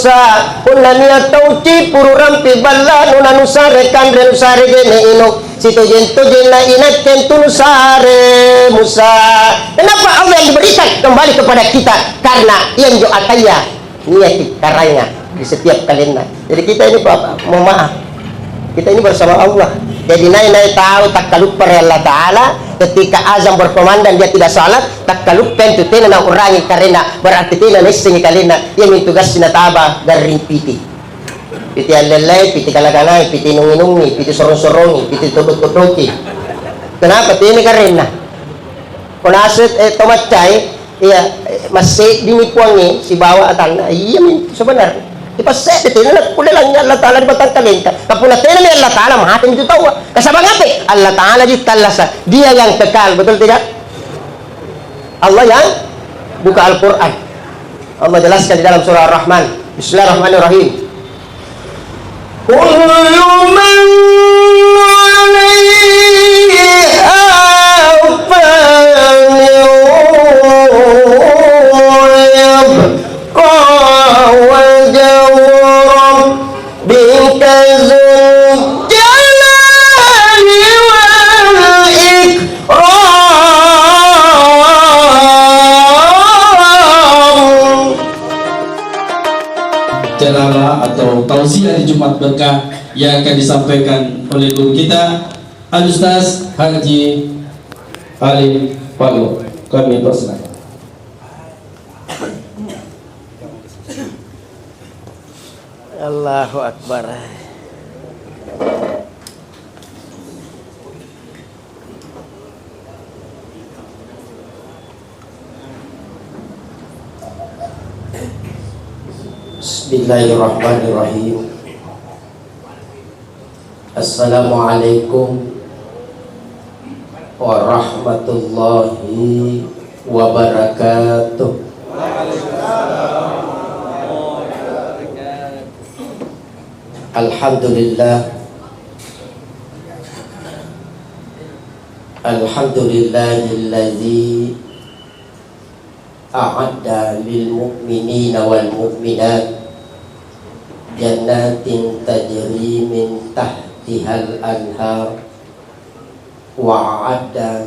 Musa unania tauci puru rampi balla nuna nusare kandre nusare gene ino situ jento jena inat kentu nusare Musa. Kenapa Allah yang diberikan kembali kepada kita? Karena yang jo ataya niat karanya di setiap kalenda. Jadi kita ini Bapak, mohon maaf, kita ini bersama Allah. Jadi nai tahu tak kalupar Allah Ta'ala ketika azam berkomandan dia tidak salat tak kalupkan itu tena na urangi karena berarti tena nesengi kalena yang tugas sinataba garing piti alelai, piti kalaganay, piti nungi-nungi, piti sorong-sorongi, piti tudut-tuduti. Kenapa tena karena kunasit tomacay iya masih dinipuangi si bawa atang iya sebenarnya ipasete tena pula lang Allah Ta'ala di batang talenta kapula tena ni Allah Ta'ala mahatin itu tahu kasabang apa Allah Ta'ala di talasa dia yang kekal, betul tidak? Allah yang buka Al-Quran, Allah jelaskan di dalam surah Ar-Rahman. Bismillahirrahmanirrahim. Kullu man 'alaiha ceramah atau tausiah di Jumat Berkah yang akan disampaikan oleh guru kita Al-Ustaz Haji Ali Palu. Kami persilakan. Allahu Akbar. Bismillahirrahmanirrahim. Assalamualaikum warahmatullahi wabarakatuh. Alhamdulillah. Alhamdulillahilladzi a'adda lil mu'minina wal mu'minat jannatin tajri min tahtihal anhar wa a'adda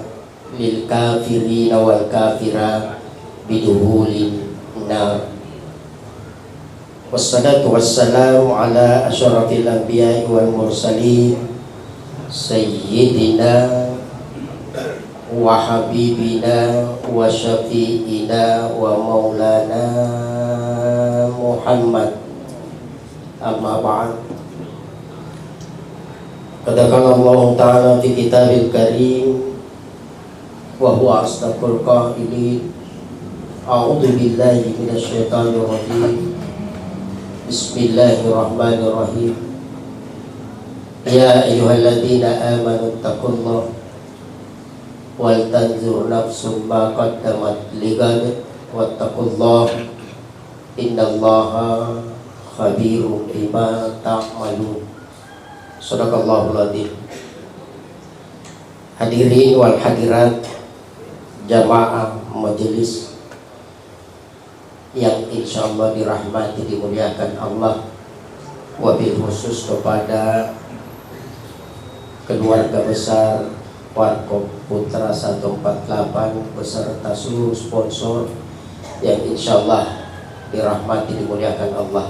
lil kafirina wal kafirat biduhulin nar. Wassalatu wassalamu ala asyrafil anbiya'i wal mursalin sayyidina wa habibina wa syafi'ina wa maulana Muhammad. Amma ba'd. Katakan Allah Ta'ala fi kitabil karim wa huwa asdaqul qailin. A'udzu billahi minasy syaithanir rajim. Bismillahirrahmanirrahim. Ya ayyuhalladzina amanu taqullaha wal tanzur nafsum ma qaddamat ligad wattaqullaha innallaha khabirum bima ta'malun. Shadaqallahul adzim. Hadirin wal hadirat jamaah majelis yang insyaallah dirahmati dimuliakan Allah, wabil khusus kepada keluarga besar Warkop Putra 148 beserta seluruh sponsor yang insyaallah dirahmati dimuliakan Allah.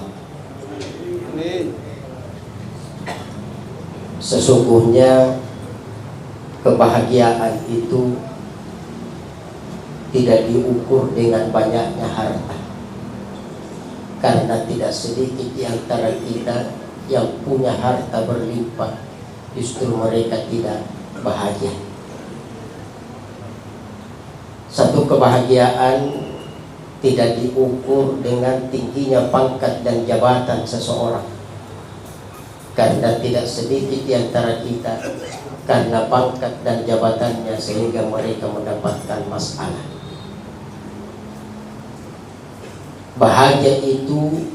Sesungguhnya kebahagiaan itu tidak diukur dengan banyaknya harta, karena tidak sedikit di antara kita yang punya harta berlimpah justru mereka tidak bahagia. Satu kebahagiaan tidak diukur dengan tingginya pangkat dan jabatan seseorang, karena tidak sedikit di antara kita karena pangkat dan jabatannya sehingga mereka mendapatkan masalah. Bahagia itu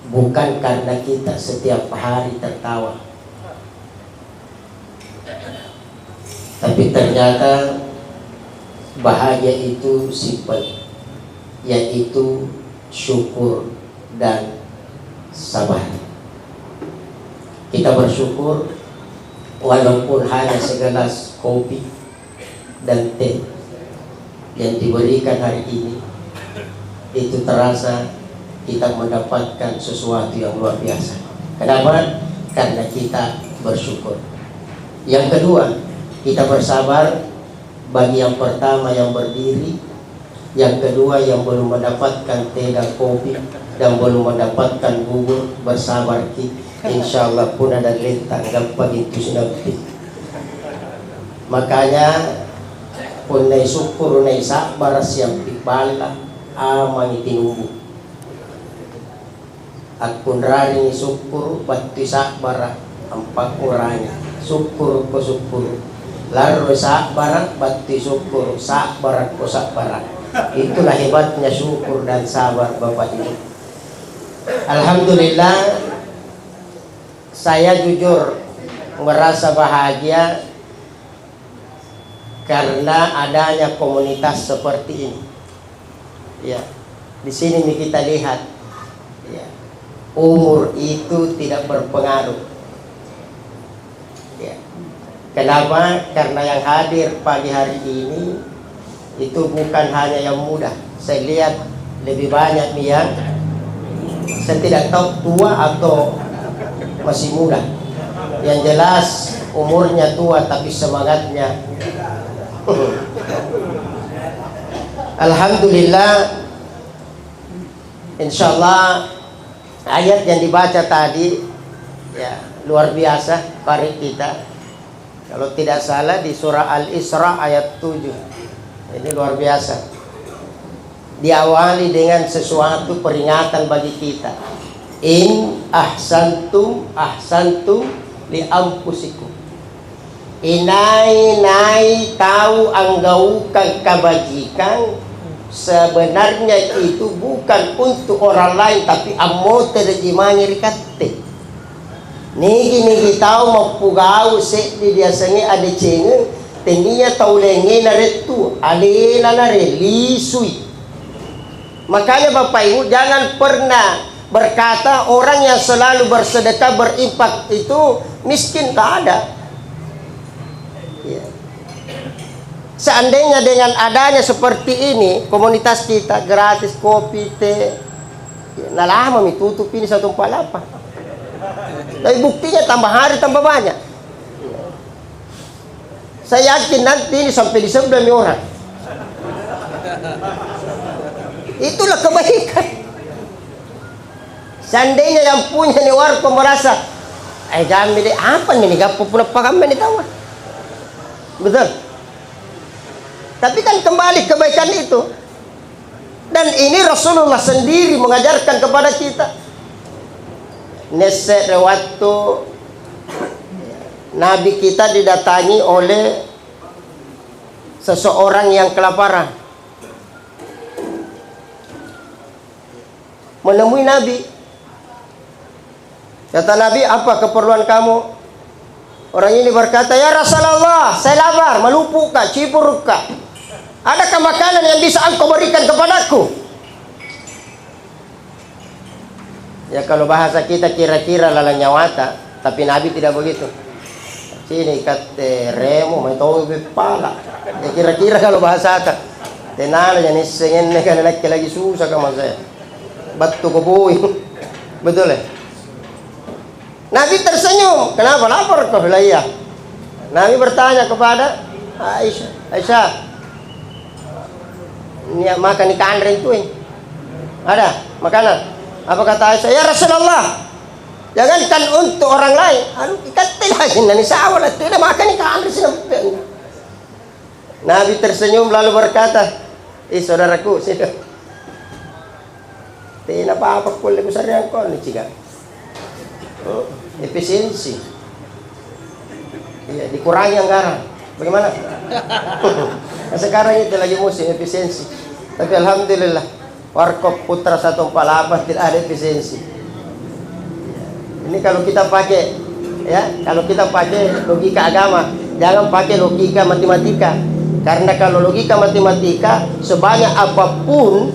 bukan karena kita setiap hari tertawa, tapi ternyata bahagia itu simpel, yaitu syukur dan sabar. Kita bersyukur walaupun hanya segelas kopi dan teh yang diberikan hari ini, itu terasa kita mendapatkan sesuatu yang luar biasa. Kenapa? Karena kita bersyukur. Yang kedua, kita bersabar bagi yang pertama yang berdiri, yang kedua yang belum mendapatkan teh dan kopi dan belum mendapatkan bubur, bersabar kita. Insya Allah pun ada lentang gampang itu sinabi. Makanya pun nai syukur nai sabar siang pibala amang itinumbu. Akun rani syukur batu sabar empat orangnya. Syukur ko syukur. Lalu sabar batu syukur, sabar ko sabar. Itulah hebatnya syukur dan sabar Bapak Ibu. Alhamdulillah, saya jujur merasa bahagia karena adanya komunitas seperti ini. Ya, di sini kita lihat, ya, umur itu tidak berpengaruh. Ya. Kenapa? Karena yang hadir pagi hari ini itu bukan hanya yang muda. Saya lihat lebih banyak yang saya tidak tahu tua atau masih muda. Yang jelas umurnya tua tapi semangatnya. Alhamdulillah, insyaallah ayat yang dibaca tadi ya luar biasa bagi kita. Kalau tidak salah di surah Al-Isra ayat 7. Ini luar biasa. Diawali dengan sesuatu peringatan bagi kita. In ahsantum ahsantum li anfusikum. Inai tahu anggaukan kebajikan sebenarnya itu bukan untuk orang lain tapi ammo terjemahnya rikate. Nigi tahu mau pugau se di dia sange ada cengeng tenia taulenge na retu alena na relisui. Makanya Bapak Ibu jangan pernah berkata orang yang selalu bersedekah berinfak itu miskin, tak ada. Ya. Seandainya dengan adanya seperti ini komunitas kita gratis kopi teh, ya, nah lama tutup ini 148. Tapi buktinya tambah hari tambah banyak. Saya yakin nanti ini sampai di 9 orang. Itulah kebaikan. Seandainya yang punya nih warga merasa, jangan milih apa nih gak pernah paham ini tahu. Betul. Tapi kan kembali kebaikan itu. Dan ini Rasulullah sendiri mengajarkan kepada kita. Nese waktu Nabi kita didatangi oleh seseorang yang kelaparan. Menemui Nabi. Kata Nabi, apa keperluan kamu? Orang ini berkata, ya Rasulullah, saya lapar, melupuk kah, cipur kah? Adakah makanan yang bisa engkau berikan kepadaku? Ya kalau bahasa kita kira-kira lalang nyawata, tapi Nabi tidak begitu. Sini kata remo, may tahu pala. Ya kira-kira kalau bahasa kita, tenala yan isengin na kan lagi susah kamu saya. Batu ko buih. Betul ya? Nabi tersenyum. Kenapa lapar kau? Iya. Nabi bertanya kepada Aisyah. Aisyah, ini makan ikan ren tuh. Ada makanan? Apa kata Aisyah? Ya Rasulullah, jangankan untuk orang lain. Aduh, ikan lagi nani sawal tidak makan ikan ren. Nabi tersenyum lalu berkata, saudaraku, sini. Tidak apa-apa kulit besar yang kau ni ciga. Efisiensi. Iya, dikurangi anggaran. Bagaimana? Nah, sekarang itu lagi musim efisiensi. Tapi alhamdulillah, Warkop Putra 148 tidak ada efisiensi. Ini kalau kita pakai, ya, kalau kita pakai logika agama, jangan pakai logika matematika. Karena kalau logika matematika, sebanyak apapun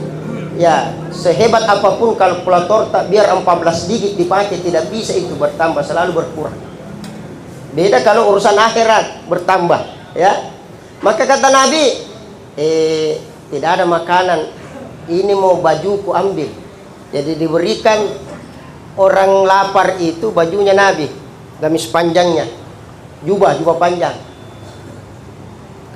Ya, sehebat apapun kalkulator tak biar 14 digit dipakai tidak bisa itu bertambah, selalu berkurang. Beda kalau urusan akhirat bertambah, ya. Maka kata Nabi, tidak ada makanan, ini mau bajuku ambil. Jadi diberikan orang lapar itu bajunya Nabi, gamis panjangnya, jubah panjang.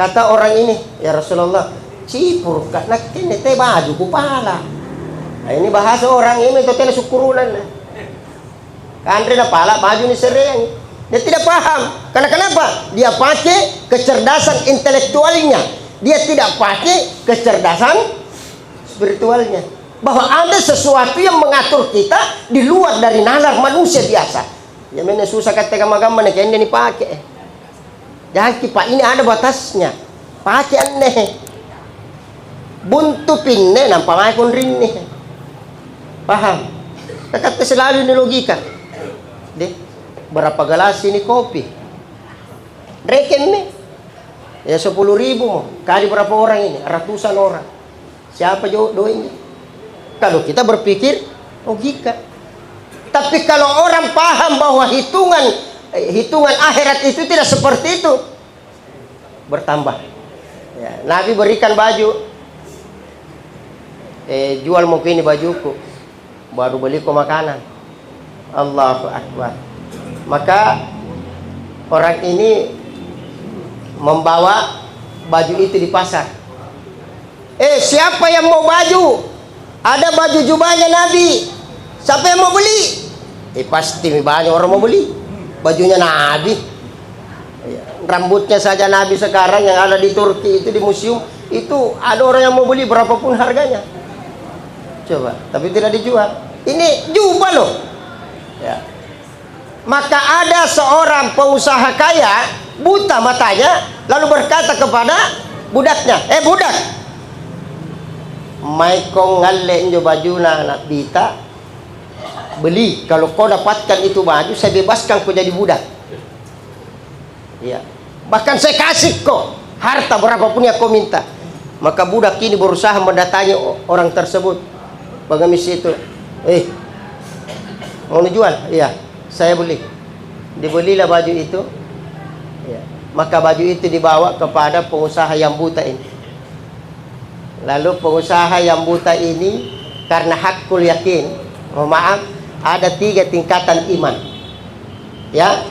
Kata orang ini, ya Rasulullah, cipur karena kini teh baju kupala. Nah, ini bahasa orang ini total syukurunan. Andre na pala baju ni sereng. Dia tidak paham. Karena kenapa? Dia pakai kecerdasan intelektualnya. Dia tidak pakai kecerdasan spiritualnya. Bahwa ada sesuatu yang mengatur kita di luar dari nalar manusia biasa. Ya mana susah kata gambar-gambar nih kayak ini pakai. Jadi Pak ini ada batasnya. Pakai aneh. Buntu pinne nampak kon rinne. Paham? Kata selalu ini logika. Deh, berapa gelas ini kopi? Reken nih. Ya 10.000 mau. Kali berapa orang ini? Ratusan orang. Siapa jodohnya? Kalau kita berpikir logika. Tapi kalau orang paham bahwa hitungan akhirat itu tidak seperti itu, bertambah. Ya, Nabi berikan baju. Jual mau ini bajuku, baru beli ko makanan. Allahu Akbar. Maka orang ini membawa baju itu di pasar. Siapa yang mau baju? Ada baju jubahnya Nabi. Siapa yang mau beli? Pasti banyak orang mau beli bajunya Nabi. Rambutnya saja Nabi sekarang yang ada di Turki itu di museum itu ada orang yang mau beli berapapun harganya. Coba, tapi tidak dijual. Ini jubah loh. Ya. Maka ada seorang pengusaha kaya buta matanya lalu berkata kepada budaknya, budak, mai kong ngalle njo bajuna anak bita, beli. Kalau kau dapatkan itu baju, saya bebaskan kau jadi budak. Ya. Bahkan saya kasih kau harta berapapun yang kau minta. Maka budak ini berusaha mendatangi orang tersebut. Pengemis itu, mau dijual? Iya, saya beli. Dibelilah baju itu. Ya. Maka baju itu dibawa kepada pengusaha yang buta ini. Lalu pengusaha yang buta ini karena hakul yakin, maaf, ada 3 tingkatan iman. Ya,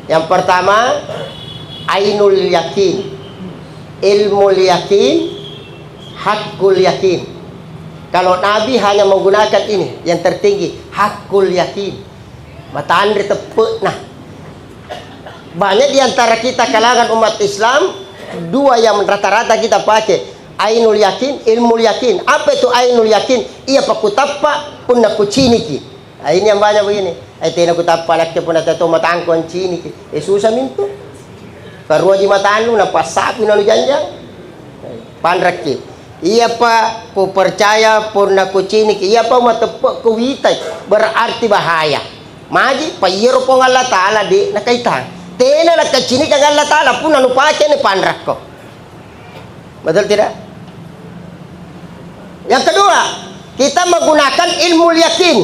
yang pertama ainul yakin, ilmu yakin, hakul yakin. Kalau Nabi hanya menggunakan ini yang tertinggi, hakul yakin. Mata Andre tepuk. Nah, banyak di antara kita kalangan umat Islam 2 yang rata-rata kita pakai, ainul yakin, ilmu yakin. Apa itu ainul yakin? Ia pakutapa pun nak kuciniki. Nah, ini yang banyak begini. Tina kutapa nak pun nak tahu mata angkon ciniki. Susah mintu. Karua di mata anu na pasapi na janjang. Pandrakki. Iya pak, ku percaya purna kucinik. Iya pak matepuk kuwitai berarti bahaya. Maji payero pong Allah Taala di nakaitan. Tena nak kucinik ang Allah Taala pun anu pakai ni pandrak ko. Betul tidak? Yang kedua, kita menggunakan ilmu yakin.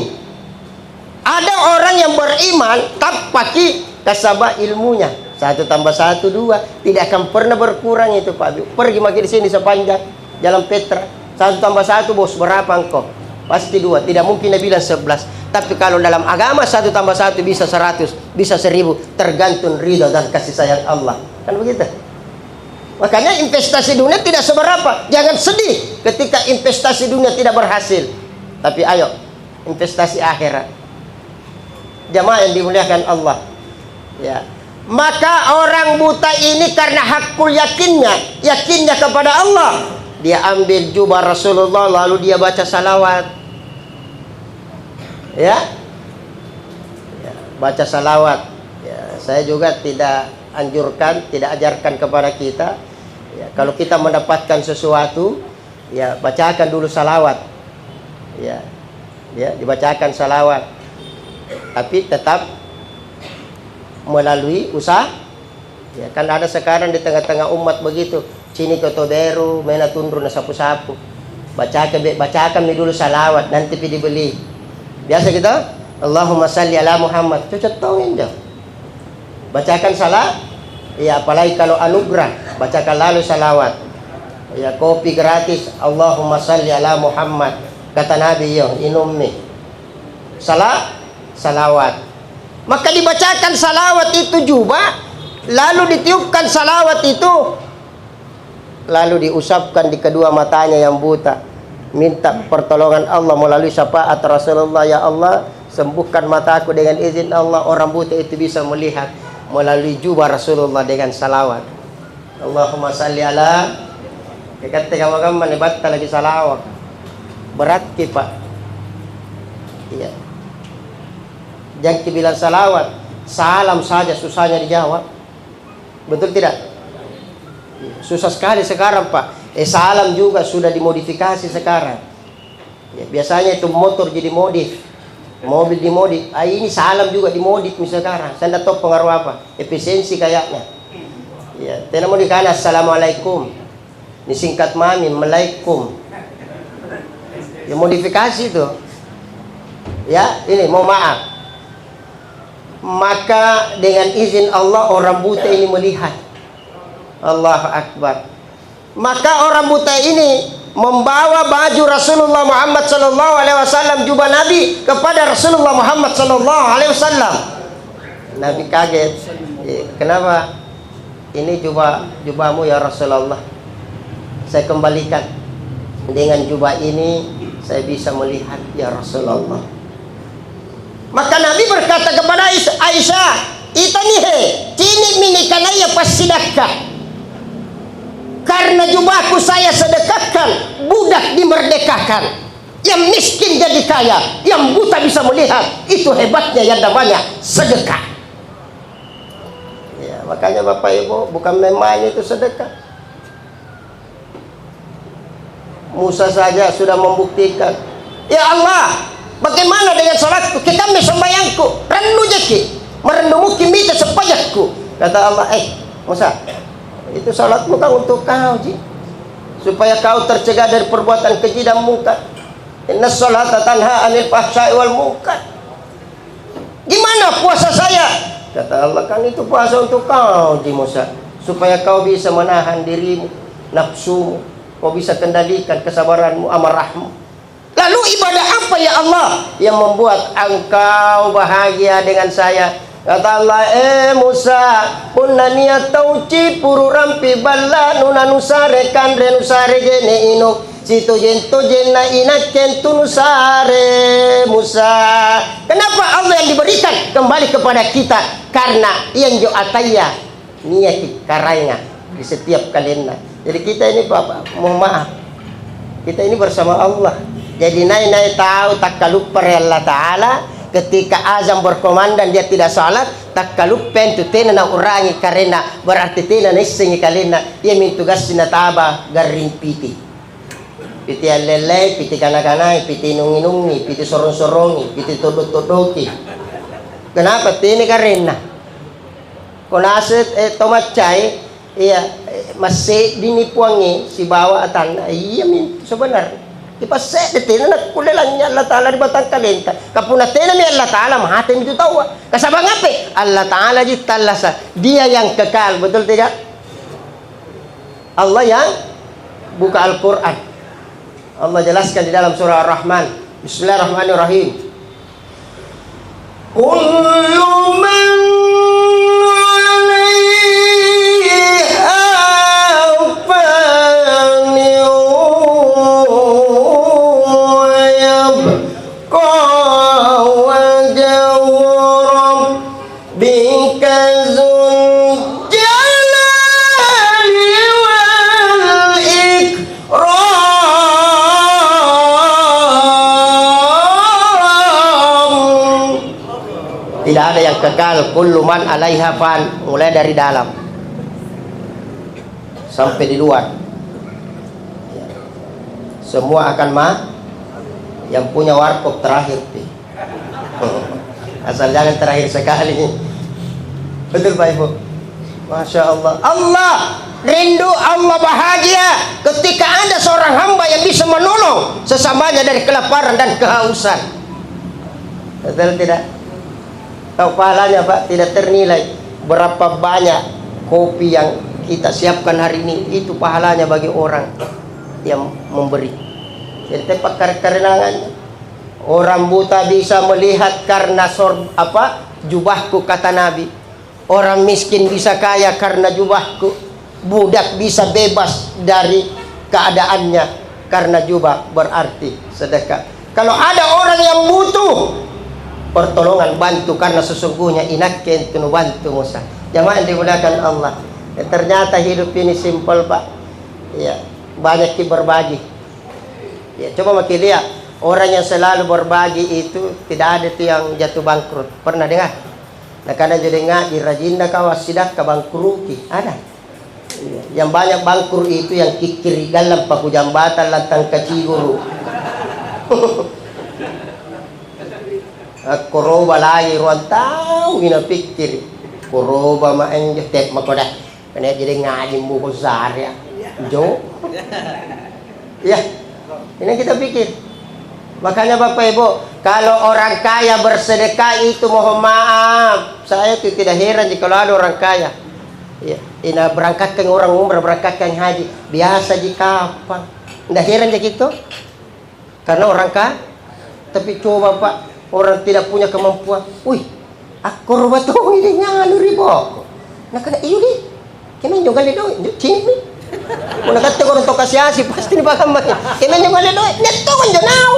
Ada orang yang beriman tak pakai kasabah ilmunya. 1 tambah 1 2 tidak akan pernah berkurang itu Pak. Pergi makin di sini sepanjang Jalan Petra, 1 tambah 1 bos berapa engkau? Pasti 2, tidak mungkin dia bilang 11. Tapi kalau dalam agama 1 tambah 1 bisa 100, bisa 1000, tergantung ridha dan kasih sayang Allah. Kan begitu? Makanya investasi dunia tidak seberapa. Jangan sedih ketika investasi dunia tidak berhasil. Tapi ayo, investasi akhirat. Jamaah yang dimuliakan Allah. Ya. Maka orang buta ini karena hakul yakinnya kepada Allah. Dia ambil jubah Rasulullah lalu dia baca salawat. Ya, baca salawat. Ya, saya juga tidak anjurkan, tidak ajarkan kepada kita. Ya, kalau kita mendapatkan sesuatu, ya bacakan dulu salawat. Ya, dibacakan salawat. Tapi tetap melalui usaha. Ya, kan ada sekarang di tengah-tengah umat begitu. Sini ke Todero, mena tundro na sapu-sapu. bacakan dulu salawat, nanti pilih beli. Biasa kita, Allahumma salli ala Muhammad, cocok dong. Bacakan salat, ya apalagi kalau anugerah, bacakan lalu salawat. Ya kopi gratis, Allahumma salli ala Muhammad. Kata Nabi, yo inum nih. Salawat. Maka dibacakan salawat itu juga, lalu ditiupkan salawat itu, lalu diusapkan di kedua matanya yang buta. Minta pertolongan Allah melalui syafaat Rasulullah. Ya Allah, sembuhkan mataku dengan izin Allah. Orang buta itu bisa melihat melalui jubah Rasulullah dengan salawat. Allahumma salli ala. Ketika kamu batal lagi salawat. Berat Pak. Iya. Jangan bilang salawat, salam saja susahnya dijawab. Betul tidak? Susah sekali sekarang Pak. Salam juga sudah dimodifikasi sekarang. Ya, biasanya itu motor jadi modif, mobil dimodif. Ini salam juga dimodif sekarang. Saya tidak tahu pengaruh apa, efisiensi kayaknya. Ya, tidak mau dikana assalamualaikum, disingkat mami malaikum. Ya modifikasi itu. Ya, ini mau maaf. Maka dengan izin Allah orang buta ini melihat. Allahu Akbar. Maka orang buta ini membawa baju Rasulullah Muhammad sallallahu alaihi wasallam, jubah Nabi kepada Rasulullah Muhammad sallallahu alaihi wasallam. Nabi kaget. Kenapa? Ini jubahmu ya Rasulullah. Saya kembalikan. Dengan jubah ini saya bisa melihat ya Rasulullah. Maka Nabi berkata kepada Aisyah, "Itanihe, kini minikanaya pasidakka." Karena jubahku saya sedekahkan, budak dimerdekakan, yang miskin jadi kaya, yang buta bisa melihat. Itu hebatnya yang namanya sedekah. Ya, makanya Bapak Ibu, bukan main-main itu sedekah. Musa saja sudah membuktikan. Ya Allah, bagaimana dengan salatku? Kita sembayangku, rendu jeki, merendumu kimita sepayatku. Kata Allah, Musa, itu salatmu kan untuk kau, supaya kau tercegah dari perbuatan keji dan munkar. Inna sholata tanha anil fahsya'i wal munkar. Gimana puasa saya? Kata Allah, kan itu puasa untuk kau, Musa, supaya kau bisa menahan dirimu, nafsumu, kau bisa kendalikan kesabaranmu, amarahmu. Lalu ibadah apa ya Allah yang membuat engkau bahagia dengan saya? Kata Allah, Musa, punna niat tauci puru rampi balla nuna nusare kandre nusare gene ino situ jento jenna inaken tu nusare Musa. Kenapa Allah yang diberikan kembali kepada kita? Karena yang jo ataya niat karanya di setiap kalenda. Jadi kita ini Bapak, mohon maaf, kita ini bersama Allah. Jadi nai tahu tak lupa Allah Ta'ala. Ketika azan berkomandan dia tidak salat, tak kalupen tu tena na urangi karena berarti tena na isengi kalena dia mintugas sinataba garing piti alele, piti kana-kanai, piti nungi-nungi, piti sorong-sorongi, piti todok-todoki. Kenapa tena karena konaset tomat cai iya masih dinipuangi si bawa atan iya min sebenarnya ipasek detina na kulelang niya Allah Ta'ala di batang kalenta kapuna tena mi Allah Ta'ala mahatin itu tawa kasabang ape Allah Ta'ala di talasa dia yang kekal, betul tidak? Allah yang buka Al-Quran. Allah jelaskan di dalam surah Ar-Rahman. Bismillahirrahmanirrahim. Kullu man tidak ada yang kekal. Kullu man alaiha fan, mulai dari dalam sampai di luar semua akan yang punya warkop terakhir asal jangan terakhir sekali. Betul Pak Ibu? Masya Allah. Allah Rindu Allah bahagia ketika ada seorang hamba yang bisa menolong sesamanya dari kelaparan dan kehausan. Betul tidak? Tahu pahalanya Pak, tidak ternilai. Berapa banyak kopi yang kita siapkan hari ini, itu pahalanya bagi orang yang memberi. Jadi tempat kerenangannya. Orang buta bisa melihat karena jubahku, kata Nabi. Orang miskin bisa kaya karena jubahku. Budak bisa bebas dari keadaannya karena jubah, berarti sedekah. Kalau ada orang yang butuh pertolongan, bantu, karena sesungguhnya inakken tunu bantu Musa. Jamaah yang dimuliakan Allah. Ya, ternyata hidup ini simpel Pak. Ya, banyak berbagi. Ya, coba makin lihat orang yang selalu berbagi itu tidak ada tuh yang jatuh bangkrut. Pernah dengar? Nah, karena jadi ngaji rajinna kawasidak kabangkruti ada. Yang banyak bangkrut itu yang kikiri dalam paku jambatan lantang kaciguru. Koroba lagi ruang tahu ina pikir. Koroba maenjo tek makoda. Kena jadi ngaji buku zarya. Jo. Ya. Ini kita pikir. Makanya Bapak Ibu, kalau orang kaya bersedekah itu mohon maaf, saya itu tidak heran jika ada orang kaya. Ya, ina berangkatkan orang umrah, berangkatkan haji, biasa di kapan? Nggak heran aja gitu, karena orang kaya. Tapi coba Pak, orang tidak punya kemampuan, wih, aku rubah tuh ini nyalu ribu. Nah kena iyo di, kena juga lido, cini nih. Kena kata orang toka siasi pasti nih paham banget. Kena juga lido, neto kan janau.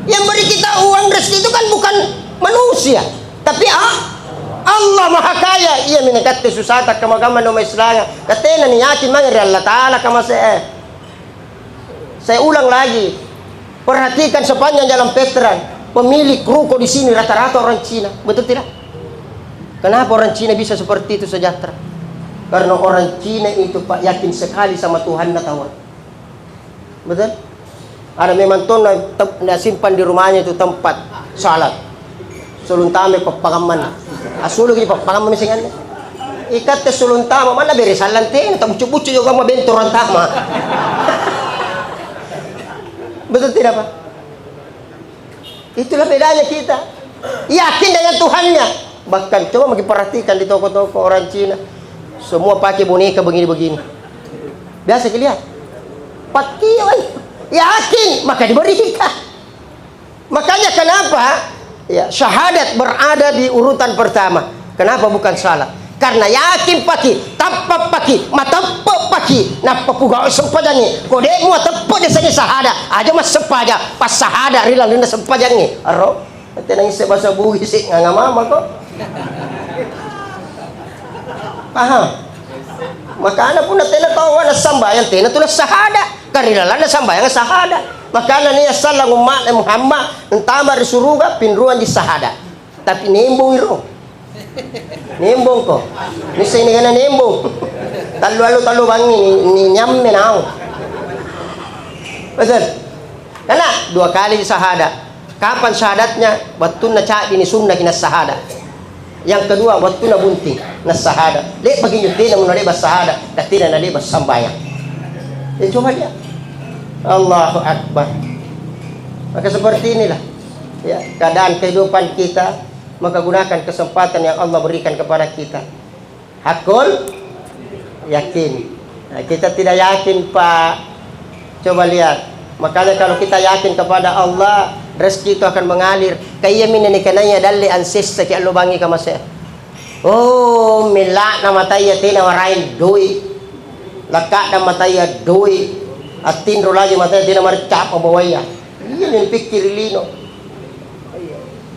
Yang beri kita uang rezeki itu kan bukan manusia, tapi Allah Maha Kaya. Ia menekati susah tak kama-kama nama Islam. Katanya ni yakin mangari Allah Ta'ala kama saya ulang lagi. Perhatikan sepanjang jalan veteran, pemilik ruko di sini rata-rata orang Cina. Betul tidak? Kenapa orang Cina bisa seperti itu sejahtera? Karena orang Cina itu Pak yakin sekali sama Tuhan na tahu. Betul? Ada memang tuh na simpan di rumahnya itu tempat salat. Suluntame papangaman. Asulo gini papangaman misalnya. Ikat te suluntama mana beri salante, tak bucu-bucu juga mau benturan tama. Betul tidak Pak? Itulah bedanya kita. Yakin dengan Tuhannya. Bahkan coba makin perhatikan di toko-toko orang Cina, semua pakai boneka begini-begini. Biasa kita lihat. Pakai yakin maka diberikan. Makanya kenapa ya syahadat berada di urutan pertama? Kenapa bukan salat? Karena yakin paki, tapak paki, matapok paki, napapu gak sempajangi. Kode mu tapok desanya syahadat. Aja mas sempaja, pas syahadat rila lina sempajangi. Aro, tenang isi bahasa bugis sih nggak mama kok. Paham? Maka anak pun tena tahu na sambayan tena tulah syahadat. Karena na sambayan syahadat. Maka anak ni asal umat Muhammad entama di surga pinruan di syahadat. Tapi nembung iro. Nembung ko. Ni sini kana nembung. Talu bangi ni nyamme nao. Betul. Karena 2 kali syahadat. Kapan syahadatnya? Waktu na cak ini sunnah kina syahadat. Yang kedua waktu na bunting na syahadat. Lek bagi nyuti na muna lebas syahadat, dati na lebas sambayang. Ya coba dia. Allahu Akbar. Maka seperti inilah ya keadaan kehidupan kita. Maka gunakan kesempatan yang Allah berikan kepada kita. Hakul yakin. Nah, kita tidak yakin Pak. Coba lihat. Makanya kalau kita yakin kepada Allah, rezeki itu akan mengalir. Kaya minani kanaya dalli ansis sa kialo bangi ka masya. Oh, mila na mataya tina marain doi. Laka na mataya doi. At tinro lagi mataya tina maricap mabawaya. Iyan yung pikir lino.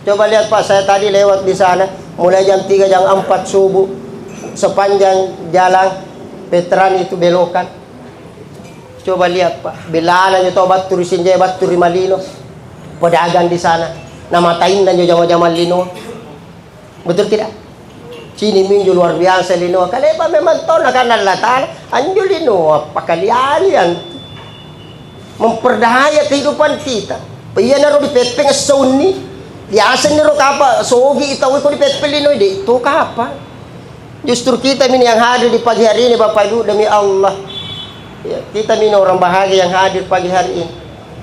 Coba lihat Pak, saya tadi lewat di sana, mulai jam 3 jam 4 subuh, sepanjang jalan veteran itu belokan. Coba lihat Pak, belalan itu Batur Sinjay, Batur Malino, pedagang di sana, namatain dan jama-jama lino. Betul tidak? Sini minju luar biasa lino. Kalepa memang tona karena latar, anjo lino, apa kalian memperdaya kehidupan kita. Paya naro di petpeng soni. Biasa niro kapa sogi itaw ko di petpelino di to kapa. Justru kita ini yang hadir di pagi hari ini Bapak Ibu, demi Allah. Ya, kita ini orang bahagia yang hadir pagi hari ini.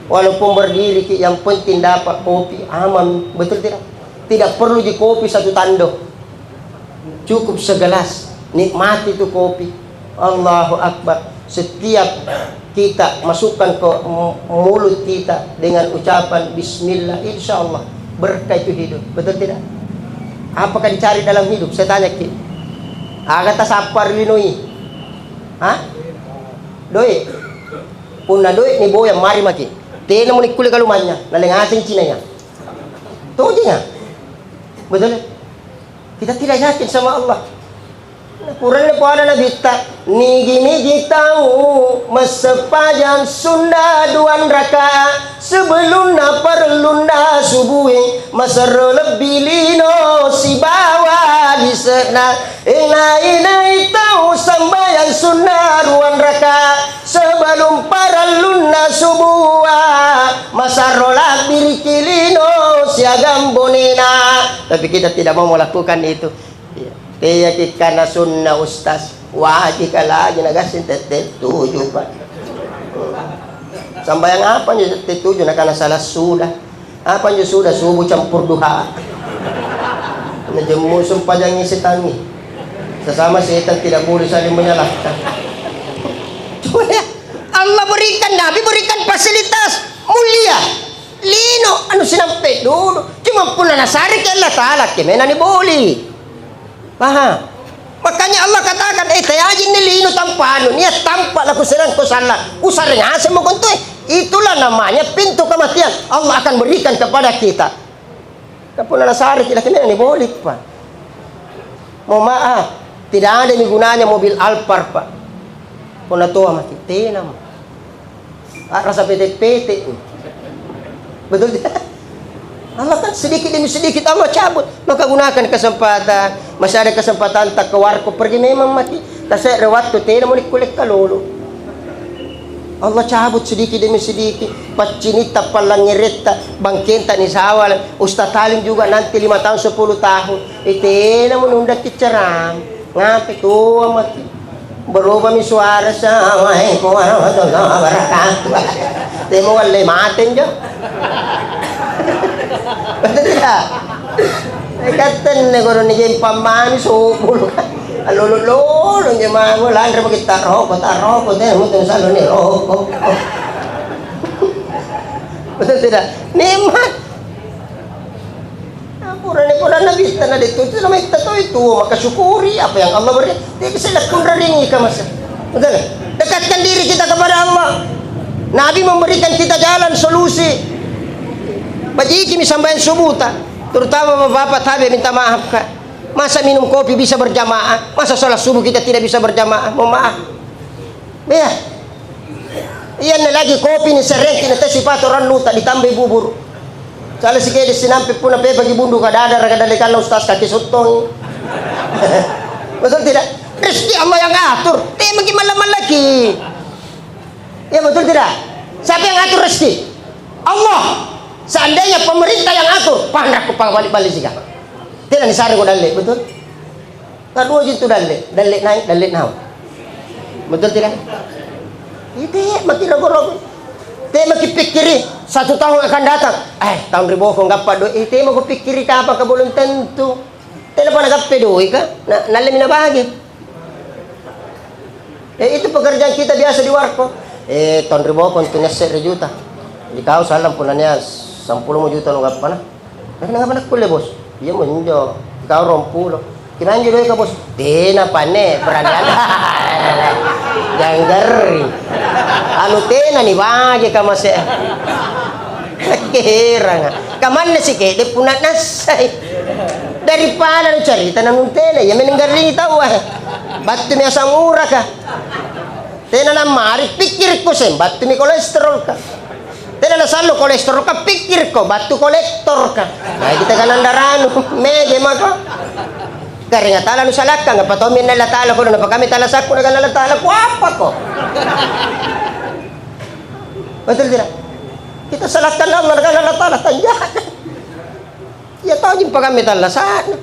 Walaupun berdiri, yang penting dapat kopi aman, betul tidak? Tidak perlu di kopi satu tanduk, cukup segelas, nikmati itu kopi. Allahu Akbar. Setiap kita masukkan ke mulut kita dengan ucapan Bismillah, insya Allah berkah itu hidup, betul tidak? Apakah dicari dalam hidup? Saya tanya kita. Agata sapar linoi, doi, punna doi ni boya mari maki. Tena mo ni kuli kalumanya, nalengasing Cina ya. Tuh aja, betul? Kita tidak yakin sama Allah. Kurangnya pada Nabi tak nigi tahu mesepajang Sunda duan raka sebelum na perlunda subuhi masar lebih lino si bawa di sana inai tahu sambayang Sunda duan raka sebelum perlunda subuha masar lebih kilino siagam bonena. Tapi kita tidak mau melakukan itu. Kaya kita na sunna ustaz wajib lagi nagasin tetet tujuh Pak. Sambayang apa nyo tetet tujuh na kana salah sudah. Apa nyo sudah subuh campur duha. Najemu sumpajang setan ni. Sesama setan tidak boleh saling menyalahkan. Allah berikan, Nabi berikan fasilitas mulia. Lino anu sinampe dulu. Cuma pun nasari ke Allah Ta'ala kemana ni boleh. Paham? Makanya Allah katakan, tayajin nilino tampano, niya tampak laku serang ko salah, usaring asa mo kunto. Itulah namanya pintu kematian. Allah akan berikan kepada kita. Kapun nasari kita kena ni boleh Pak. Mau maaf, tidak ada ni gunanya mobil Alphard Pak. Puna tua mati tenam. Rasa PT-PT. Betul tidak? Allah kan sedikit demi sedikit Allah cabut. Maka gunakan kesempatan. Masih ada kesempatan tak ke warko pergi memang mati. Kasi waktu tidak mau dikulek kalulu. Allah cabut sedikit demi sedikit. Pacinita palangirita bangkenta ni sawal. Ustaz Talim juga nanti 5 tahun 10 tahun. Tidak mau nunda kicaram. Ngapain tua mati. Berubah mi suara Assalamualaikum warahmatullahi wabarakatuh. Temo wala maten jo. Betul tidak? Katan negoro ni jem pamani subul. Alolo nje mango landre kita rokok teh mutun salo ni rokok. Betul tidak? Nikmat. Pura Nabi tanah itu nama kita tahu itu maka syukuri apa yang Allah beri. Dia bisa lakukan ringi ke masa. Betul? Dekatkan diri kita kepada Allah. Nabi memberikan kita jalan solusi. Bagi kimi sambayan subuh tak, terutama bapak tabi minta maaf Kak. Masa minum kopi bisa berjamaah, masa sholat subuh kita tidak bisa berjamaah. Mohon maaf. Ya. Iyan na lagi kopi ni sering kita sipato ranlu tak ditambah bubur. Kalau si kaya sinampi pun apa bagi bundu kadadar kadalikan ustaz kaki sutong. Betul tidak? Rezeki Allah yang atur. Bagi malam lagi. Ya betul tidak? Siapa yang atur rezeki? Allah. Seandainya pemerintah yang atur, pandak kupang balik-balik sih kan? Tidak disari ko dalik, betul? Kedua jitu dalik naik, dalik naik. Betul tidak? Itu makin ragu-ragu. Te makipikiri 1 tahun akan datang. Tahun ribu ko ngapa do. Te makipikiri ka apa ka belum tentu. Te na pa nagape do ka? Nalim na bahagi. Itu pekerjaan kita biasa di warko. Tahun ribu ko tunya 1 juta. Ikaw salam pula niya 10 juta nung ngapa na. Ngapa na kulle bos. Iya mo nyo. Ikaw 20. Kinanjo do ka bos. Te na pa ne berandala. Janggari. Anu tena ni bagi ka mas kehirang kaman na si ke de punat nasay daripada nu cerita nang tena ya menenggaring tahu batu mi asam murah ka tena na mari pikir ko sen batu mi kolesterol ka tena na salo kolesterol ka pikir ko batu kolektor ka ay kita kanan darano mege maka karinga tala nu salaka nga patomin na latala ko na kami talasak ko na latala ko apa ko. Betul tidak? Kita salahkan Allah dengan Allah Ta'ala tanjakan. Ya tahu jumpa kami talasan.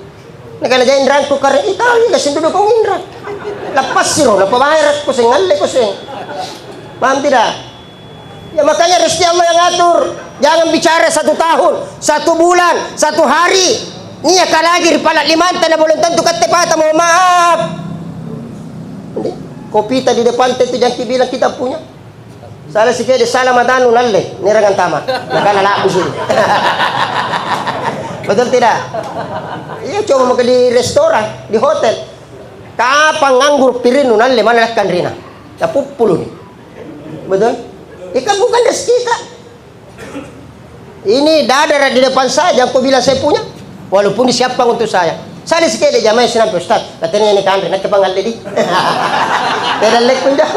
Nagkala indran ko karena Italia kasi duduk kong indran. Lepas sih loh, napabayar ko sing ngalle ko sing. Paham tidak? Ya makanya rezeki Allah yang ngatur. Jangan bicara 1 tahun, 1 bulan, 1 hari. Nia kalagi ripalat limanta na belum tentu katepata, mohon maaf. Kopi tadi depan itu jangan bilang kita punya. Salah sikit de salah madanu nalle, nerangan tama. Nakala laku sini. Betul tidak? Iya coba mau di restoran, di hotel. Kapan nganggur pirin nalle mana lakkan rina. Tapupulu nih. Betul? Ikan bukan rezeki kita. Ini dadar di depan saya, jangan kau bilang saya punya. Walaupun disiapkan untuk saya. Saya sikit de jamaah sinam Ustaz. Katanya ini kan rina kepangal di. Tidak lek pun dah.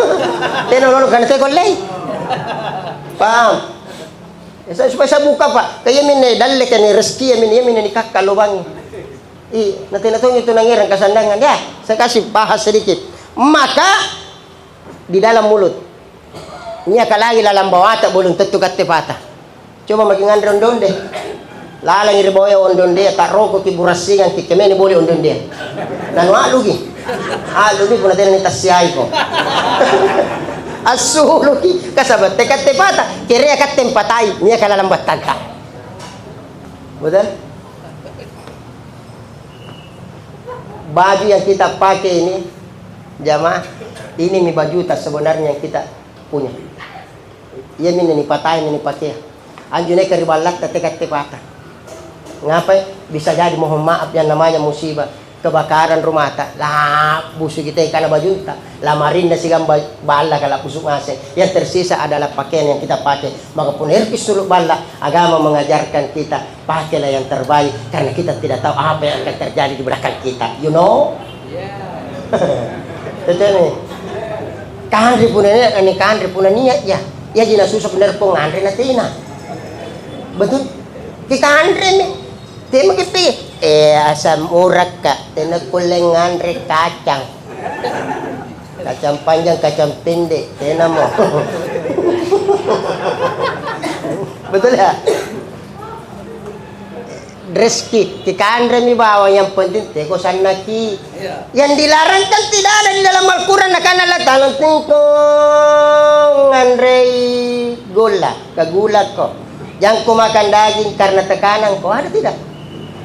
Tidak lalu kan saya kolej. Paham? Ya, supaya saya buka pak. Kaya minne dalle kan rezeki minne nikah kalubang. Nanti itu nangiran kesandangan ya. Saya kasih bahas sedikit. Maka di dalam mulut. Ini akan lagi dalam bawah tak boleh tentu kate patah. Coba makin ngandron donde. Lalang iriboya ondonde tak rokok ki burasingan ki kemene boleh ondonde. Dan walu ki. Alu ni pun ada ni tasiai ko. Asulu ki kasabat tekat tepata kiri akan tempatai ni akan dalam batangka. Betul? Baju yang kita pakai ini jamaah ini baju tas sebenarnya yang kita punya. Ia ini patai ini pakai. Anjune keribalak tekat tepata. Ngapai bisa jadi mohon maaf yang namanya musibah kebakaran rumah tak lah busuk kita karena baju tak lamarin nasi gambar bala kalau busuk masih yang tersisa adalah pakaian yang kita pakai maka pun herpes suruh bala agama mengajarkan kita pakailah yang terbaik karena kita tidak tahu apa yang akan terjadi di belakang kita you know betul nih kahari pun niat ya jina susah bener pun ngandre natina betul kita andre nih tema kipi asam urat kak tena kuleng ngandre kacang panjang kacang pendek tena mo betul ya rezeki kita andre mi bawa yang penting teko sana ki yang dilarang kan tidak ada di dalam Al-Quran akan Allah talong tingkong ngandre gula kagulat ko jangan ku makan daging karena tekanan ko ada tidak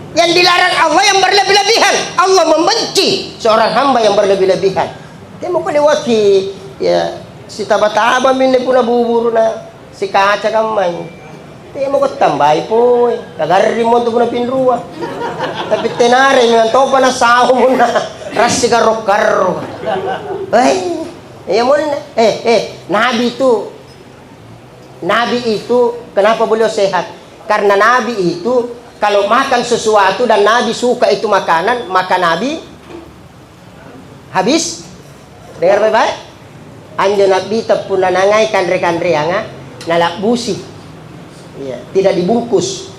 yang dilarang Allah yang berlebih-lebihan Allah membenci seorang hamba yang berlebih-lebihan dia mau lewati ya si taba-taba minne puna bubur na si kaca kamay dia mau tambahay po kagari mo to puna pinrua tapi tenare yung to pa na sao mo na rasi karo-karo mo Nabi itu kenapa beliau sehat karena Nabi itu kalau makan sesuatu dan Nabi suka itu makanan, maka Nabi habis. Dengar baik-baik. Anjo Nabi tepun nanangai kandre-kandre anga nalak busi. Iya, tidak dibungkus.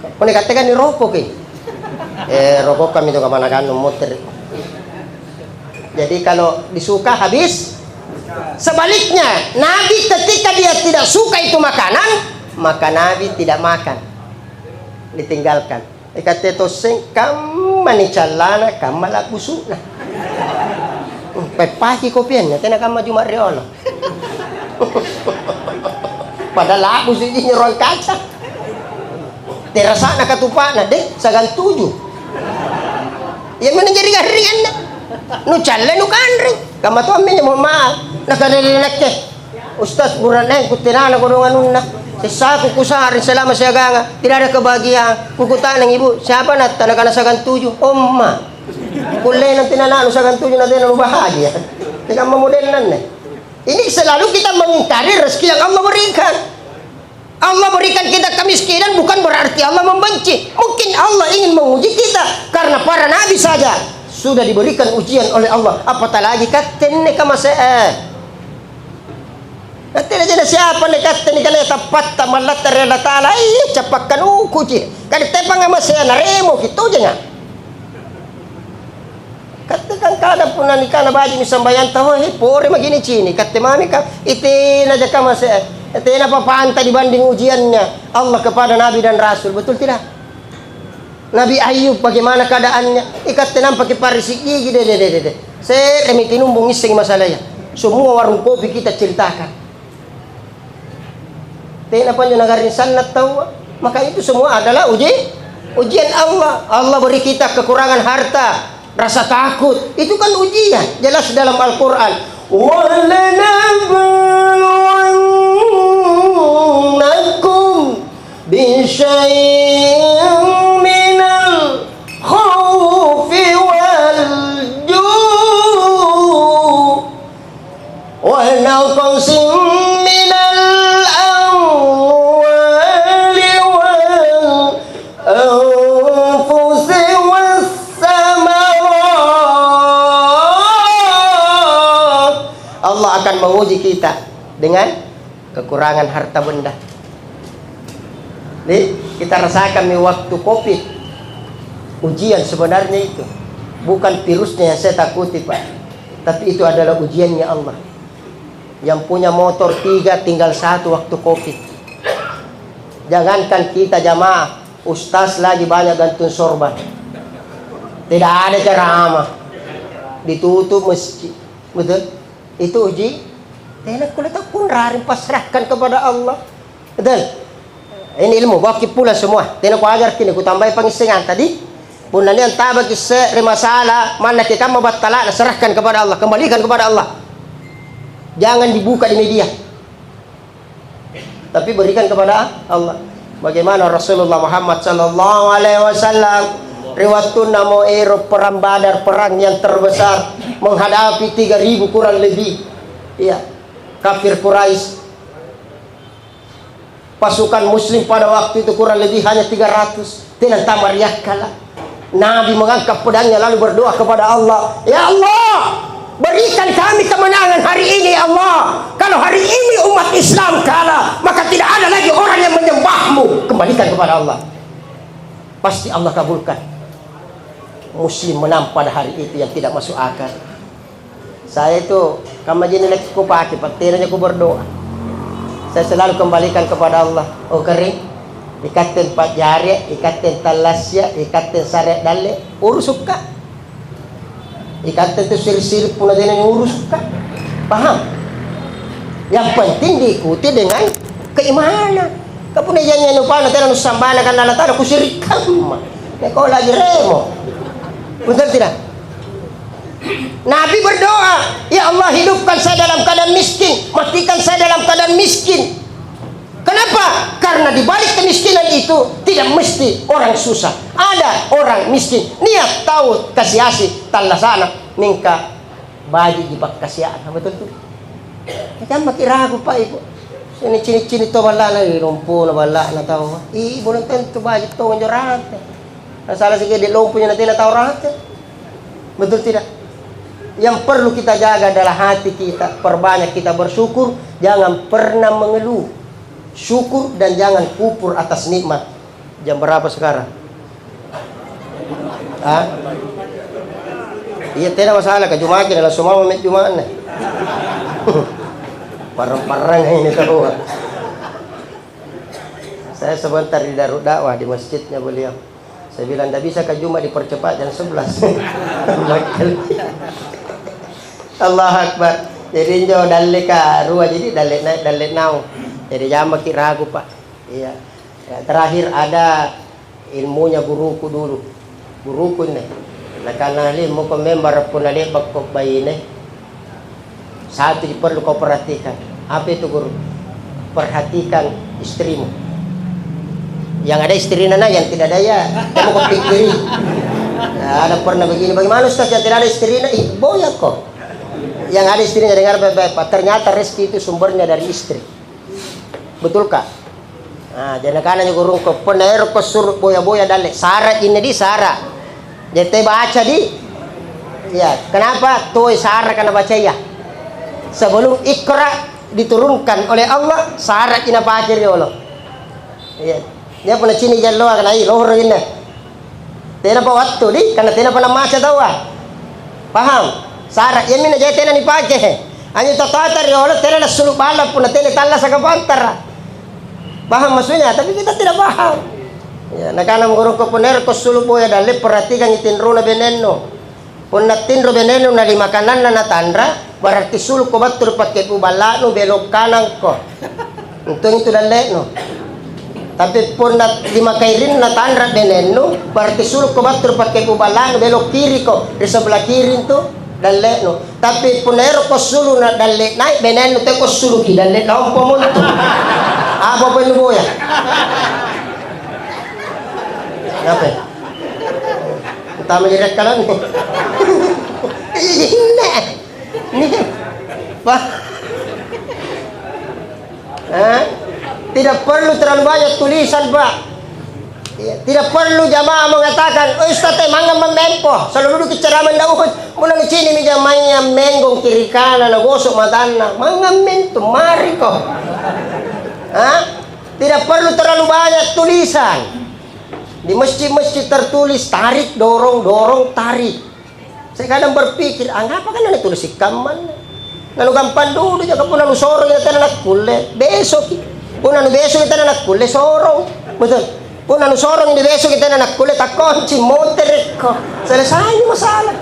Kau katakan ni rokok ke? Rokok kami tu kemana kan muter. Jadi kalau disuka habis. Sebaliknya, Nabi ketika dia tidak suka itu makanan, maka Nabi tidak makan. Ditinggalkan. Kata toseng kam manicalana kam malak busuk nah. Pepaki kopian nya tena kam maju mariolo. Padahal aku sih nyeron kaca. Terasa nak katupana dek sagan 7. Yang mana jadi garian na. Nu challe nu kanri. Kama to amin mo maaf. Nakadalinak ke. Ustaz buranay kutinana ko nung na. Sesaku kusaharin selama saya ganga tidak ada kebahagiaan kukutaan ng ibu siapa na tanaka na sagan 7 omma kulay ng tinanalo sagan 7 na din ang bahagia tidak memodel nan ini selalu kita mengingkari rezeki yang Allah berikan Allah berikan kita kemiskinan bukan berarti Allah membenci mungkin Allah ingin menguji kita karena para nabi saja sudah diberikan ujian oleh Allah apatah lagi katene kamase Tidak ada siapa ni kata ni kalau tepat tamalat terela tala cepatkan ukuci kan tepang sama saya naremo gitu aja katakan kada pun nikah na baju misambayan tahu pore magini cini kata mami ka itin aja ka masih itin apa panta dibanding ujiannya Allah kepada Nabi dan Rasul betul tidak Nabi Ayub bagaimana keadaannya? Ikat tenang pakai parisik gigi deh. Saya demi tinumbung iseng masalahnya. Semua warung kopi kita ceritakan. Tena panjang nagarin sanat tahu. Maka itu semua adalah ujian Allah. Allah beri kita kekurangan harta, rasa takut. Itu kan ujian. Jelas dalam Al-Quran. وَلَنَبْلُوَنَّكُمْ بِشَيْءٍ مِّنَ الْخَوْفِ وَالْجُوعِ وَنَقْصٍ مِّنَ الْأَمْوَالِ وَالْأَنفُسِ وَالثَّمَرَاتِ. Allah akan menguji kita dengan kekurangan harta benda. Nih, kita rasakan nih waktu Covid. Ujian sebenarnya itu bukan virusnya yang saya takuti, Pak. Tapi itu adalah ujiannya Allah. Yang punya motor 3 tinggal 1 waktu Covid. Jangankan kita jamaah, ustaz lagi banyak gantun sorban. Tidak ada ceramah. Ditutup masjid. Betul? Itu uji. Tenak kulit pun raring pasrahkan kepada Allah. Betul? Ini ilmu wakil pula semua. Tenak ku ajar kini ku tambah pengisingan tadi. Pun nanti entah bagi masalah mana kita mau batalak, serahkan kepada Allah, kembalikan kepada Allah. Jangan dibuka di media. Tapi berikan kepada Allah. Bagaimana Rasulullah Muhammad sallallahu alaihi wasallam riwayatun namo perang Badar, perang yang terbesar menghadapi 3.000 kurang lebih. Iya. Kafir Quraisy. Pasukan muslim pada waktu itu kurang lebih hanya 300. Tenan tamariak kala. Nabi mengangkat pedangnya lalu berdoa kepada Allah, "Ya Allah, berikan kami kemenangan hari ini ya Allah. Kalau hari ini umat Islam kalah, maka tidak ada lagi orang yang menyembahmu." Kembalikan kepada Allah. Pasti Allah kabulkan. Muslim menang pada hari itu yang tidak masuk akal. Saya itu kamajin lagi ku pakai, patiranya ku berdoa. Saya selalu kembalikan kepada Allah. Oh kering, ikatin 4 jari, ikatin talasya, ikatin saret dalle, urus suka. Ikatin itu sirip-sirip pun ada yang urus suka. Paham? Yang penting diikuti dengan keimanan. Kapuna jangan lupa nanti anu sambana kan Allah Taala kusirikan. Nek kau lagi remo. Betul tidak? Nabi berdoa, "Ya Allah, hidupkan saya dalam keadaan miskin, matikan saya dalam keadaan miskin." Kenapa? Karena di balik kemiskinan itu tidak mesti orang susah. Ada orang miskin, niat tahu kasih asih talasana mingka bagi jibak kasihan. Betul tu. Macam maki ragu Pak Ibu. Sini cini-cini to bala na lumpu na bala na tahu. Ibu nang tentu bagi to njorat. Salah sikit di lumpunya nanti na tahu rat. Betul tidak? Yang perlu kita jaga adalah hati kita. Perbanyak kita bersyukur, jangan pernah mengeluh. Syukur dan jangan kufur atas nikmat. Jam berapa sekarang? Iya, tidak masalah. Kejumakin adalah semua memit Jumat. Parang-parang ini tahu. Saya sebentar di Darul Dakwah di masjidnya beliau. Saya bilang tidak bisa ke Jumat dipercepat jam 11. Allah Akbar. Jadi jauh dalek ka ruah jadi dalek naik dalek nau. Jadi jangan makin ragu Pak. Iya. Ya, terakhir ada ilmunya guruku dulu. Guruku nih. Karena ilmu ko member pun ali bakok bayi nih. Satu perlu kau perhatikan. Apa itu guru? Perhatikan istrimu. Yang ada istri nana, yang tidak ada ya kamu kau pikiri. Nah, ada pernah begini. Bagaimana Ustaz yang tidak ada istri nana? Boyak kok. Yang ada istrinya dengar baik-baik Pak. Ternyata rezeki itu sumbernya dari istri. Betulkah? Nah, jangan kananya gurung ko penair ko sur boya-boya dalek. Syarat ini di syarat. Jadi baca di. Ya, kenapa? Tuh syarat karena baca ya. Sebelum Iqra diturunkan oleh Allah, syarat ini baca dia Allah. Ya. Dia pernah cini jallo akan ai lohor ini. Tidak apa waktu di karena tidak pernah baca tahu. Paham? Syarat yang mina jaya tena dipakai. Hanya tatatar ya Allah tena suluk balap pun tena talla saka pantar. Paham maksudnya? Tapi kita tidak paham. Ya, nakanam gurung ko poner ko sulupo ya dali perhatikan itinro na veneno. Kung natinro veneno na limakanan na natandra, berarti sul ko batur pakai ubala no belok kanan ko. Untung itu dali no. Tapi pun dimakairin natandra veneno, berarti sul ko batur pakai ubala no belok kiri ko. Di sebelah kiri itu dali no. Tapi punero ko sulu na dali naik veneno te ko sulu ki dali na ko mo to. Apa pun lu ya? Apa? Kita melihat kalan nih. Nih, Pak. Tidak perlu terlalu banyak tulisan, Pak. Tidak perlu jamaah mengatakan, Ustaz mangan memempo. Selalu duduk ceramah Daud, mulai sini mi jamanya menggong kiri kanan, gosok matana, mangan mentu mari kok. Tidak perlu terlalu banyak tulisan. Di masjid-masjid tertulis tarik, dorong, dorong, tarik. Saya kadang berpikir, ngapa kan ada tulis ikaman? Lalu gampang dulu, jaga pun lalu sorong kita nak kulle. Besok, pun lalu besok kita nak kulle sorong. Betul. Pun lalu sorong di besok kita nak kulle tak kunci motor kok. Selesai masalah.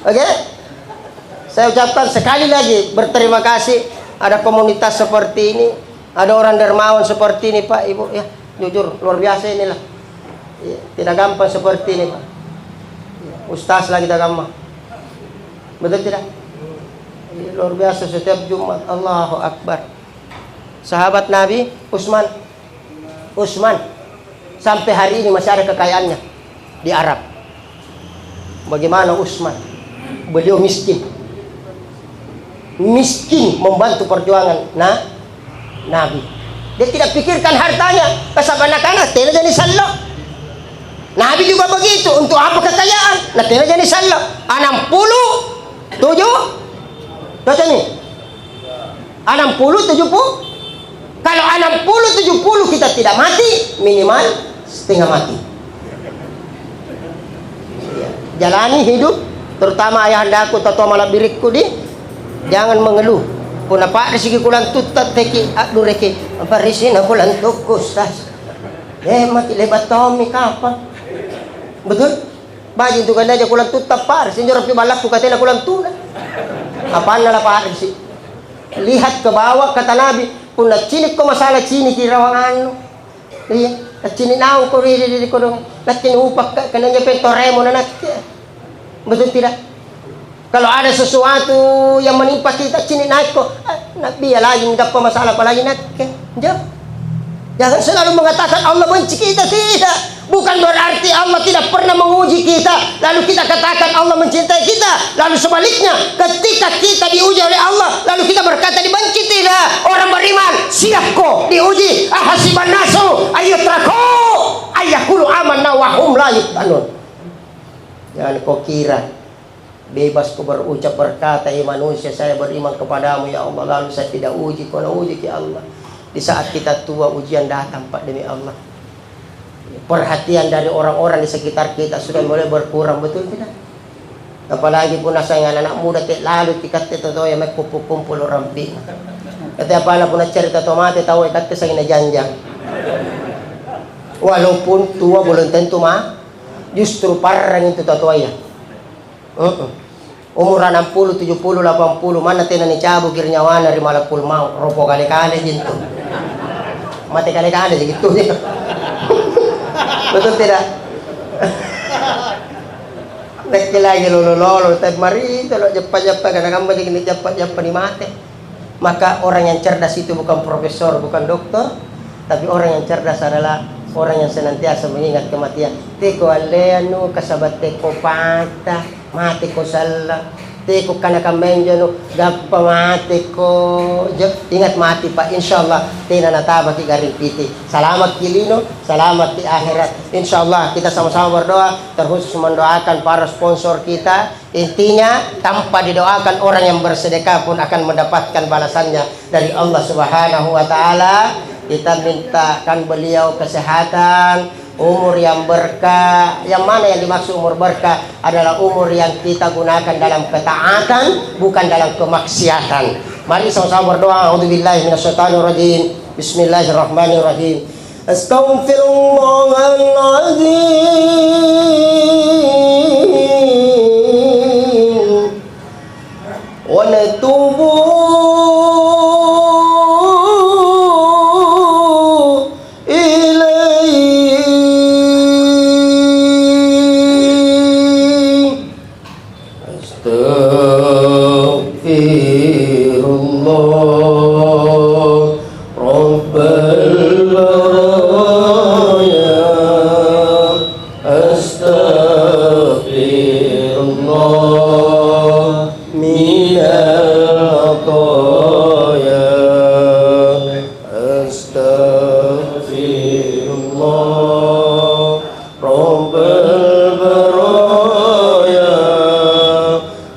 Oke? Saya ucapkan sekali lagi berterima kasih ada komunitas seperti ini, ada orang dermawan seperti ini, Pak, Ibu, ya. Jujur luar biasa inilah ya, tidak gampang seperti ini, Pak. Ustaz lagi tidak gampang, betul tidak ya, luar biasa setiap Jumat. Allahu Akbar. Sahabat Nabi Utsman sampai hari ini masih ada kekayaannya di Arab. Bagaimana Utsman? Beliau miskin membantu perjuangan Nabi. Dia tidak pikirkan hartanya, kesabanak-anak, tidak jadi salok. Nabi juga begitu, untuk apa kekayaan? Nah, tidak jadi salok. 67, baca nih. 60, 70. Kalau 60, 70 kita tidak mati, minimal setengah mati. Jalani hidup, terutama ayahandaku, tato malam birikku di, jangan mengeluh. Kuna pak resiki kulan tutat teki dureki apa resina kulan tukus tas mati lebat tomi kapan betul baju itu kan aja kulan tutat par senjor pi balak tu katena kulan tuna apaan nala pak resi lihat ke bawah kata Nabi puna cinik ko masalah cinik di rawangan iya cinik nau ko di ko dong lakin upak kananya pentoremo nanak betul tidak. Kalau ada sesuatu yang menimpa kita, sini naik kok. Nabi ya lagi enggak masalah apalagi nak. Jangan selalu mengatakan Allah benci kita, tidak. Bukan berarti Allah tidak pernah menguji kita, lalu kita katakan Allah mencintai kita. Lalu sebaliknya, ketika kita diuji oleh Allah, lalu kita berkata dibenci, tidak. Orang beriman siap kok diuji. Ahasiban nasu ayyutraku ayyakulu amanna wa hum la yuftanun. Jangan kau kira bebas ku berucap berkata, ya manusia saya beriman kepadamu ya Allah, lalu saya tidak uji, kau uji ya Allah. Di saat kita tua ujian datang Pak demi Allah. Perhatian dari orang-orang di sekitar kita sudah mulai berkurang, betul tidak? Apalagi pun saya anak muda lalu tikat itu ya mek kumpul orang pi. Kata apa anak pun cerita tomate tahu ikat saya na janjang. Walaupun tua belum tentu mah, justru parang itu tua ya. Umur 60, 70, 80 mana tena ni cabu kirnyawana ri malakul mau ropo kali-kali jintu mati kali-kali gitu ya. Betul tidak? Lagi lolo tapi mari kalau jeppa-jeppa kadang-kadang begini jeppa-jeppa ni mati. Maka orang yang cerdas itu bukan profesor, bukan dokter, tapi orang yang cerdas adalah orang yang senantiasa mengingat kematian. Teko aleanu kasabat teko patah mati ko salah teko kana kamenjo no gappa mati ko ingat mati Pak insyaallah tina nataba ki garing piti selamat kilino selamat di akhirat insyaallah. Kita sama-sama berdoa terkhusus mendoakan para sponsor kita. Intinya tanpa didoakan orang yang bersedekah pun akan mendapatkan balasannya dari Allah Subhanahu wa taala. Kita mintakan beliau kesehatan, umur yang berkah. Yang mana yang dimaksud umur berkah adalah umur yang kita gunakan dalam ketaatan, bukan dalam kemaksiatan. Mari sama-sama berdoa. A'udzubillahi minasyaitonirrajim. Bismillahirrahmanirrahim. Astaghfirullahaladzim wa natubu ilaihi. Astaghfirullah Rabbal baraya. Astaghfirullah minal khotaya. Astaghfirullah Rabbal baraya.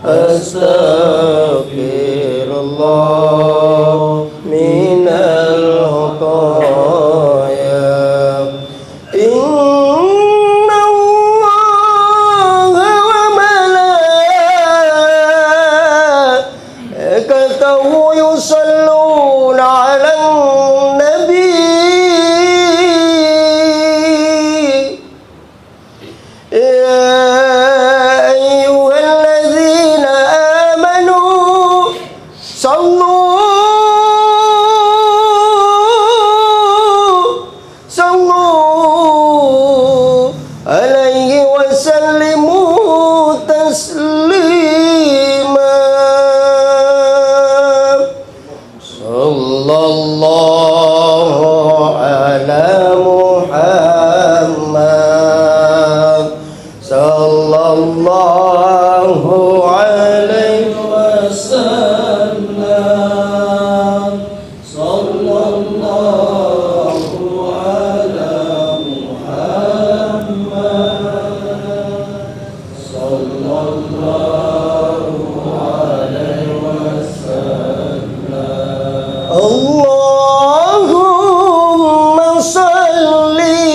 Astaghfirullah minal khotaya. Inna Allaha wa malaikatahu yusalluna 'alan nabi. Ya ayyuhalladzina amanu sallu alaihi wa sallimu taslima. Sallallahu ala Muhammad. Sallallahu alaihi wasallam. Sallallahu ala Muhammad. Sallallahu alaihi wasallam. Allahumma salli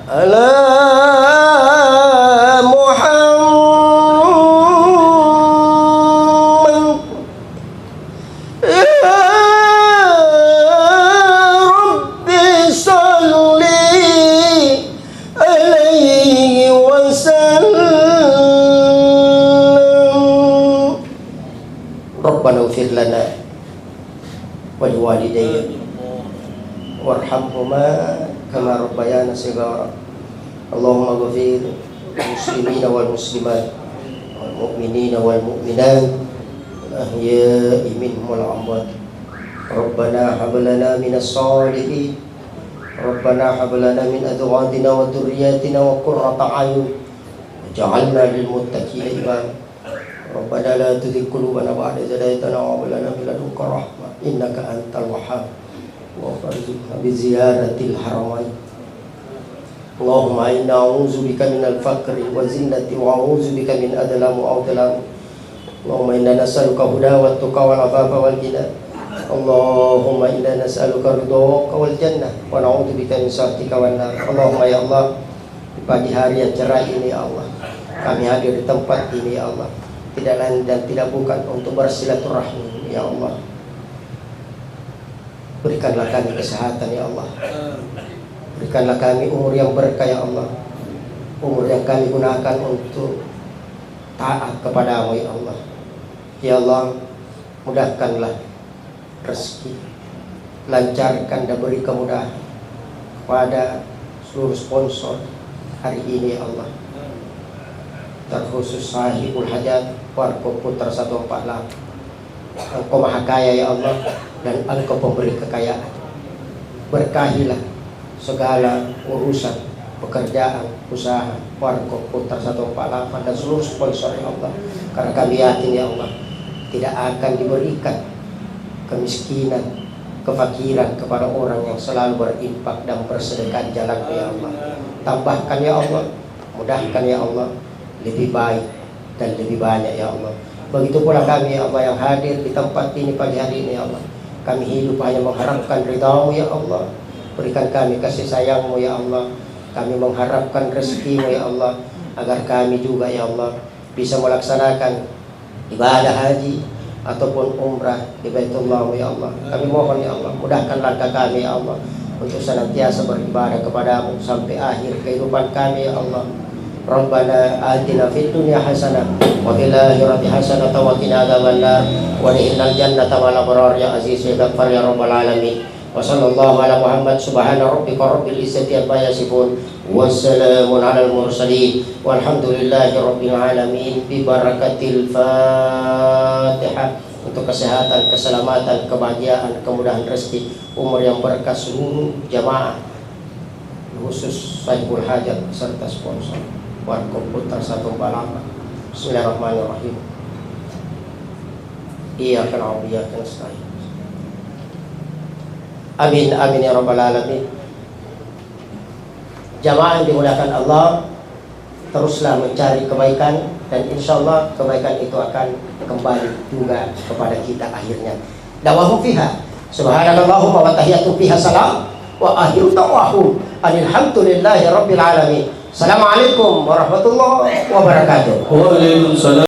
ala Muhammad. Ya Rabbi salli alaihi wasallam. Rabbana ighfir lana wa liwalidayya warhamhuma kama rabbayana shighara. Allahumma ighfir lil muslimina wal muslimat wal mu'minina wal mu'minat wal ahya'i minhum wal amwat. Rabbana hab lana minas shalihin. Rabbana hab lana min azwajina wa dhurriyyatina wa qurrata a'yun waj'alna lil muttaqina imama. Rabbana la tuzigh qulubana ba'da idh hadaytana wa hab lana min ladunka rahmah innaka antal wahhab. Wa farzuqna bi ziyaratil haramain. Allahumma inna a'udzu bika minal faqri wa zinnati wa a'udzu bika min adlam wa adlam. Allahumma inna nas'aluka huda wa tuqa wal afafa wal ghina. Allahumma inna nas'aluka ridhaka wal jannah wa na'udzu bika min sakhatika wan nar. Allahumma ya Allah, di pagi hari yang cerah ini ya Allah, kami hadir di tempat ini ya Allah, tidak lain dan tidak bukan untuk bersilaturahmi ya Allah. Berikanlah kami kesehatan ya Allah. Berikanlah kami umur yang berkah ya Allah. Umur yang kami gunakan untuk taat kepadamu ya Allah. Ya Allah, mudahkanlah rezeki, lancarkan dan beri kemudahan kepada seluruh sponsor hari ini ya Allah. Terkhusus sahibul hajat Warkop Putra 148. Engkau maha kaya ya Allah, dan Engkau pemberi kekayaan. Berkahilah segala urusan pekerjaan, usaha Warkop Putra 148 dan seluruh sponsor ya Allah. Karena kami yakin ya Allah, tidak akan diberikan kemiskinan, kefakiran kepada orang yang selalu berinfak dan bersedekah di jalan ya Allah. Tambahkan ya Allah, mudahkan ya Allah, lebih baik dan lebih banyak ya Allah. Begitu pula kami ya Allah yang hadir di tempat ini pagi hari ini ya Allah. Kami hidup hanya mengharapkan ridha-Mu ya Allah. Berikan kami kasih sayang-Mu ya Allah. Kami mengharapkan rezeki-Mu ya Allah, agar kami juga ya Allah bisa melaksanakan ibadah haji ataupun umrah di Baitullah-Mu ya Allah. Kami mohon ya Allah, mudahkan langkah kami ya Allah. untuk senantiasa beribadah kepadamu sampai akhir kehidupan kami ya Allah. Rabbana atina fid dunya hasanah wa fil akhirati hasanah wa qina adzabannar wa adkhilnal jannata ma'al abrar ya aziz ya ghaffar ya rabbal alamin. Wa sallallahu ala Muhammad subhana rabbika rabbil izzati amma yasifun wa salamun alal mursalin walhamdulillahi rabbil alamin bi barakatil Fatihah. Untuk kesehatan, keselamatan, kebahagiaan, kemudahan rezeki, umur yang berkah seluruh jamaah, khusus Saibul Hajat serta sponsor Warkop Putra 148. Bismillahirrahmanirrahim. Iyyaka na'budu wa iyyaka nasta'in. Amin amin ya rabbal alamin. Jamaah yang dimuliakan Allah, teruslah mencari kebaikan dan insyaallah kebaikan itu akan kembali juga kepada kita akhirnya. Dawahum fiha subhanallahumma wa tahiyatu fiha salam wa akhiru da'wahum alhamdulillahi rabbil alamin. Assalamualaikum warahmatullahi wabarakatuh. Waalaikumsalam.